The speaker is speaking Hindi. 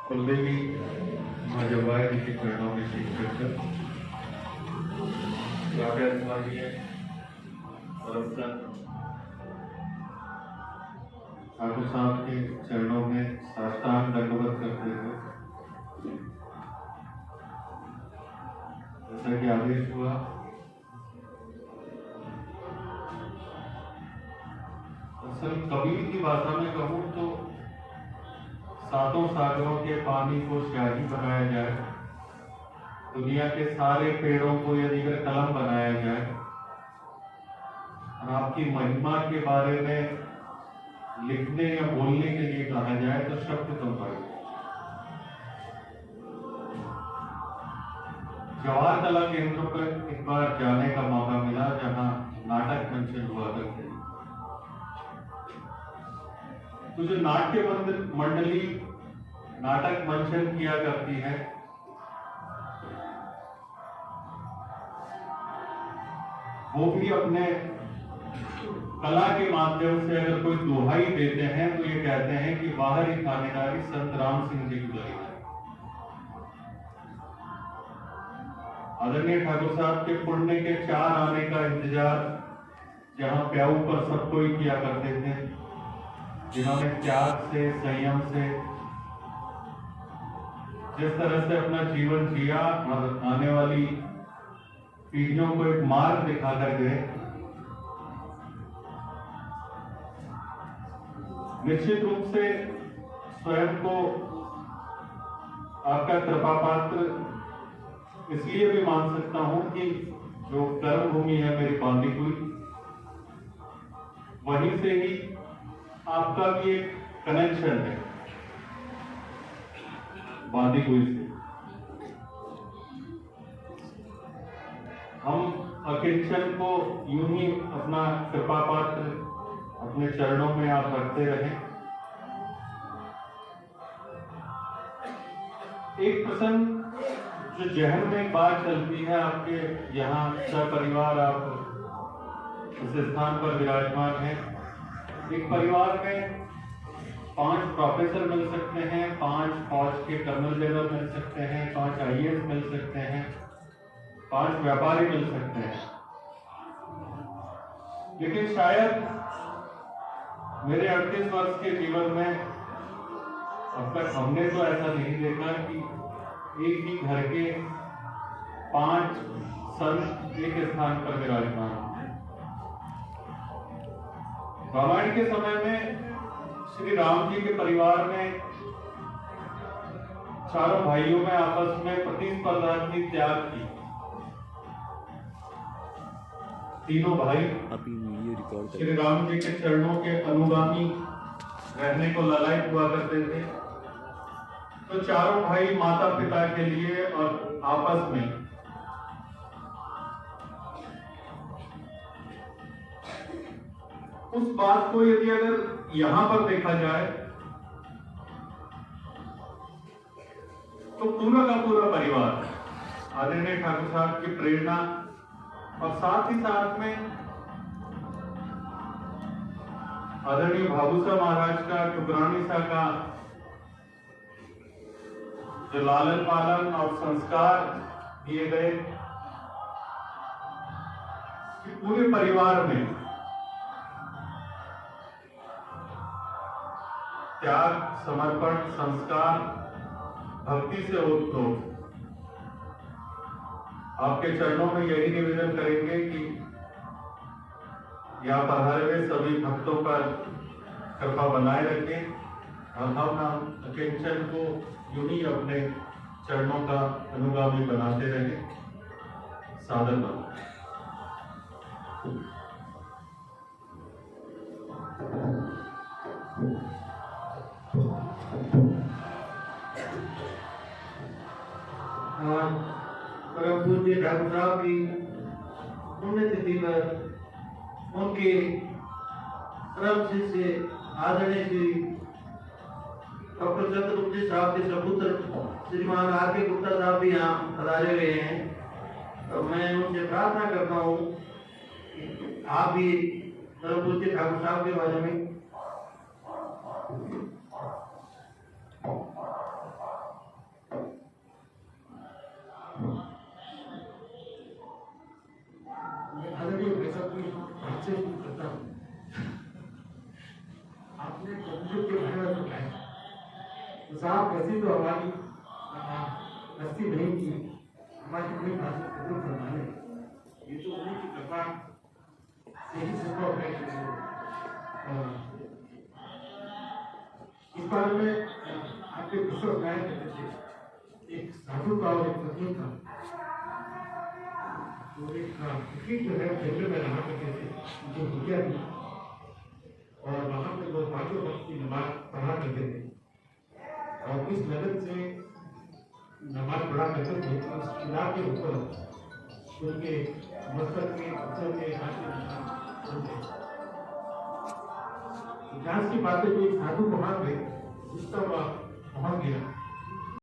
कुलदेवी माँ जवाई जी के चरणों में शीश रखकर ठाकुर साहब के चरणों में साष्टांग दंडवत करते हुए जैसा कि आदेश हुआ असल कबीर की भाषा में कहूँ तो सातों सागरों के पानी को स्याही बनाया जाए, दुनिया के सारे पेड़ों को यदि अगर कलम बनाया जाए और आपकी महिमा के बारे में लिखने या बोलने के लिए कहा जाए तो शब्द कम पड़े। जवाहर कला केंद्र पर एक बार जाने का मौका मिला जहां नाटक मंचन हुआ करते हैं। तो जो नाट्य मंडली नाटक मंचन किया करती है वो भी अपने कला के माध्यम से अगर कोई दोहाई देते हैं तो ये कहते हैं कि बाहर ही थानेदारी संत राम सिंह जी की गई है। आदरणीय ठाकुर साहब के पुण्य के 4 आने का इंतजार जहां प्याऊ पर सब कोई किया करते थे, जिन्होंने त्याग से संयम से जिस तरह से अपना जीवन जिया और आने वाली पीढ़ियों को एक मार्ग दिखाकर गए, निश्चित रूप से स्वयं को आपका कृपा पात्र इसलिए भी मान सकता हूं कि जो कर्म भूमि है मेरी बांदीकुई, वहीं से ही आपका भी एक कनेक्शन है बांदीकुई से। हम अकिंचन को यूं ही अपना कृपा पात्र अपने चरणों में आप रखते रहें। एक प्रसंग जो जहन में एक बात चलती है, आपके यहाँ सपरिवार आप इस स्थान पर विराजमान हैं। एक परिवार में 5 प्रोफेसर मिल सकते हैं, 5 फौज के कर्नल जनरल मिल सकते हैं, 5 IAS मिल सकते हैं, 5 व्यापारी मिल सकते हैं, लेकिन शायद मेरे 38 वर्ष के जीवन में अब तक हमने तो ऐसा नहीं देखा कि एक ही घर के 5 संत एक स्थान पर विराजमान हैं। रामायण के समय में श्री राम जी के परिवार में चारों भाइयों में आपस में प्रतिस्पर्धा की, त्याग की। तीनों भाई श्री राम जी के चरणों के अनुगामी रहने को ललायत हुआ करते थे। तो चारों भाई माता पिता के लिए और आपस में उस बात को यदि अगर यहां पर देखा जाए तो पूरा का पूरा परिवार आदरणीय ठाकुर साहब की प्रेरणा और साथ ही साथ में आदरणीय भाबूसा महाराज का, टुकरानी सा का जो लालन पालन और संस्कार दिए गए, पूरे परिवार में त्याग, समर्पण, संस्कार, भक्ति से ओतप्रोत। आपके चरणों में यही निवेदन करेंगे कि यहाँ पधारे हुए सभी भक्तों पर कृपा बनाए रखें और हम अकिंचन को यूं ही अपने चरणों का अनुगामी बनाते रहें। साधन परम पूज्य ठाकुर साहब की पुण्यतिथि पर उनके परम शिष्य आदरणीय श्री डॉक्टर चंद्रगुप्त साहब के सपुत्र श्रीमान R.K. गुप्ता साहब भी यहाँ पधारे हुए हैं। तो मैं उनसे प्रार्थना करता हूँ कि आप भी परम पूज्य ठाकुर साहब के बारे में वैसे तो हमारी नसीब नहीं की हमारी कोई बात कबूल फरमाने, ये तो उन्हीं की कृपा से ही संभव है। इस बार में आपके पुस्तक गाय करते थे, एक साधु का और एक पत्नी था, तो एक फकीर जो है जंगल में रहा करते थे, जो भूतिया थी, और वहाँ पे वो पांचों वक्त की नमाज पढ़ा करते थे, और इस लगन से नमाज पढ़ा करते थे कि उस किताब के ऊपर उनके मस्तक के बच्चों के हाथ के निशान होते। जांच की बातें कोई साधु वहाँ पे जिसका